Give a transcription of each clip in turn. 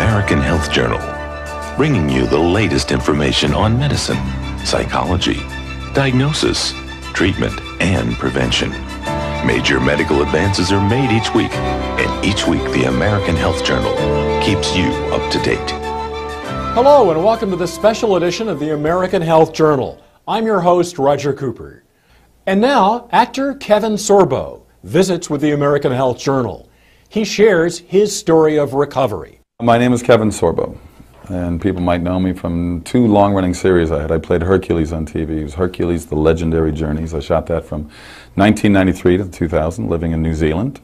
American Health Journal, bringing you the latest information on medicine, psychology, diagnosis, treatment, and prevention. Major medical advances are made each week, and each week the American Health Journal keeps you up to date. Hello and welcome to this special edition of the American Health Journal. I'm your host, Roger Cooper. And now, actor Kevin Sorbo visits with the American Health Journal. He shares his story of recovery. My name is Kevin Sorbo, and people might know me from two long-running series I had. I played Hercules on TV. It was Hercules, The Legendary Journeys. I shot that from 1993 to 2000, living in New Zealand.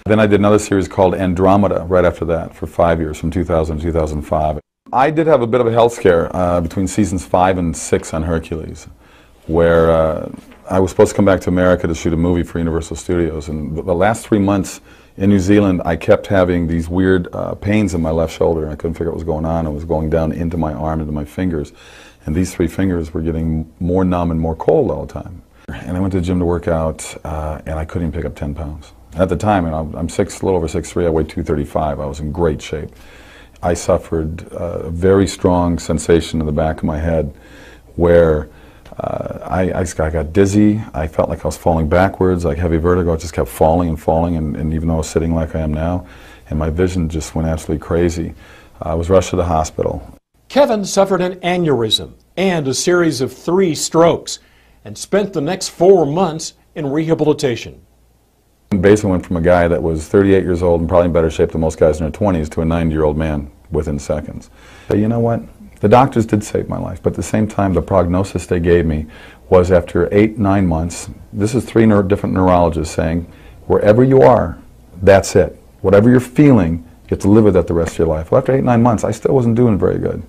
Then I did another series called Andromeda right after that for 5 years, from 2000 to 2005. I did have a bit of a health scare between seasons 5 and 6 on Hercules, where I was supposed to come back to America to shoot a movie for Universal Studios, and the last 3 months in New Zealand I kept having these weird pains in my left shoulder, and I couldn't figure out what was going on. It was going down into my arm, into my fingers, and these 3 fingers were getting more numb and more cold all the time. And I went to the gym to work out, and I couldn't even pick up 10 pounds. At the time, and I'm a little over 6'3", I weighed 235, I was in great shape. I suffered a very strong sensation in the back of my head where I got dizzy. I felt like I was falling backwards, like heavy vertigo. I just kept falling and falling, and even though I was sitting like I am now, and my vision just went absolutely crazy. I was rushed to the hospital. Kevin suffered an aneurysm and a series of 3 strokes and spent the next 4 months in rehabilitation. Basically went from a guy that was 38 years old and probably in better shape than most guys in their 20s to a 90-year-old man within seconds. But you know what? The doctors did save my life, but at the same time, the prognosis they gave me was after 8-9 months, this is 3 different neurologists saying, wherever you are, that's it. Whatever you're feeling, you have to live with that the rest of your life. Well, after 8-9 months, I still wasn't doing very good.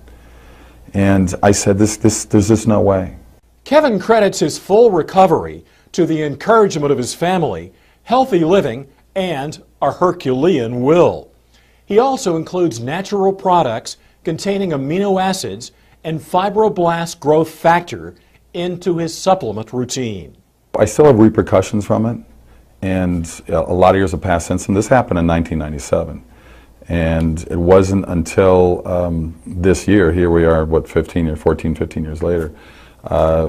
And I said, there's just no way. Kevin credits his full recovery to the encouragement of his family, healthy living, and a Herculean will. He also includes natural products containing amino acids and fibroblast growth factor into his supplement routine. I still have repercussions from it, and a lot of years have passed since, and this happened in 1997. And it wasn't until this year, here we are, what, 15 years later,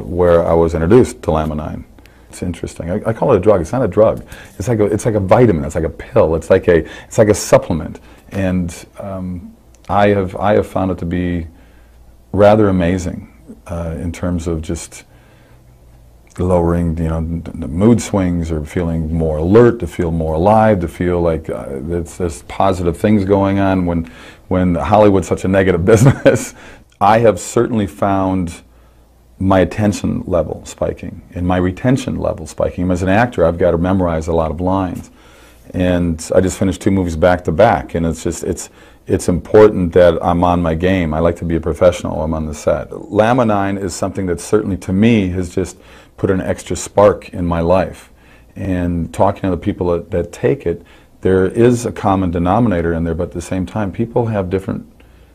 where I was introduced to Laminine. It's interesting. I call it a drug. It's not a drug. It's like a vitamin. It's like a pill. It's like a supplement. And I have found it to be rather amazing in terms of just lowering, the mood swings, or feeling more alert, to feel more alive, to feel like there's positive things going on when Hollywood's such a negative business. I have certainly found my attention level spiking and my retention level spiking. As an actor, I've got to memorize a lot of lines, and I just finished 2 movies back to back, and it's important that I'm on my game. I like to be a professional. I'm on the set. Laminine is something that certainly, to me, has just put an extra spark in my life. And talking to the people that take it, there is a common denominator in there, but at the same time, people have different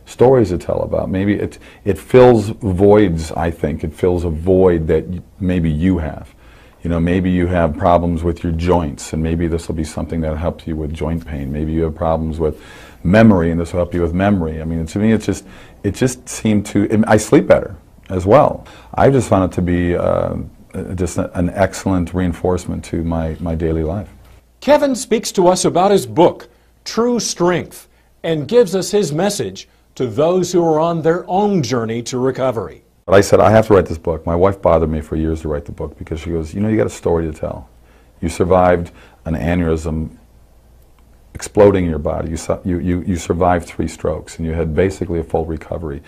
stories to tell about. Maybe it fills voids, I think. It fills a void that maybe you have. Maybe you have problems with your joints, and maybe this will be something that helps you with joint pain. Maybe you have problems with memory, and this will help you with memory. I mean, to me, it just seemed to. I sleep better as well. I just found it to be just an excellent reinforcement to my daily life. Kevin speaks to us about his book, True Strength, and gives us his message to those who are on their own journey to recovery. But I said, I have to write this book. My wife bothered me for years to write the book because she goes, you got a story to tell. You survived an aneurysm exploding in your body. You survived 3 strokes, and you had basically a full recovery.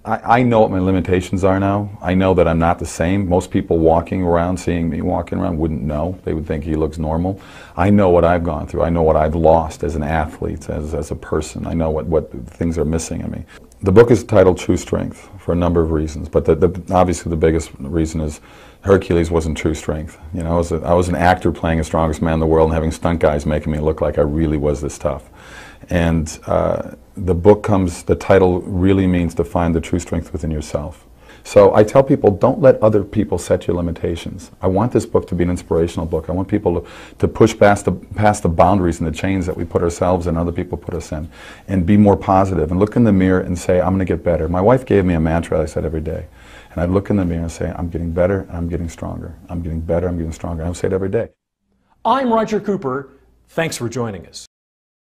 I know what my limitations are now. I know that I'm not the same. Most people walking around, seeing me walking around, wouldn't know. They would think he looks normal. I know what I've gone through. I know what I've lost as an athlete, as a person. I know what things are missing in me. The book is titled True Strength for a number of reasons, but obviously the biggest reason is Hercules wasn't true strength. I was an actor playing the strongest man in the world and having stunt guys making me look like I really was this tough. And the title really means to find the true strength within yourself. So I tell people, don't let other people set your limitations. I want this book to be an inspirational book. I want people to push past the boundaries and the chains that we put ourselves and other people put us in, and be more positive and look in the mirror and say, I'm going to get better. My wife gave me a mantra I said every day. And I'd look in the mirror and say, I'm getting better and I'm getting stronger. I'm getting better, I'm getting stronger. I would say it every day. I'm Roger Cooper. Thanks for joining us.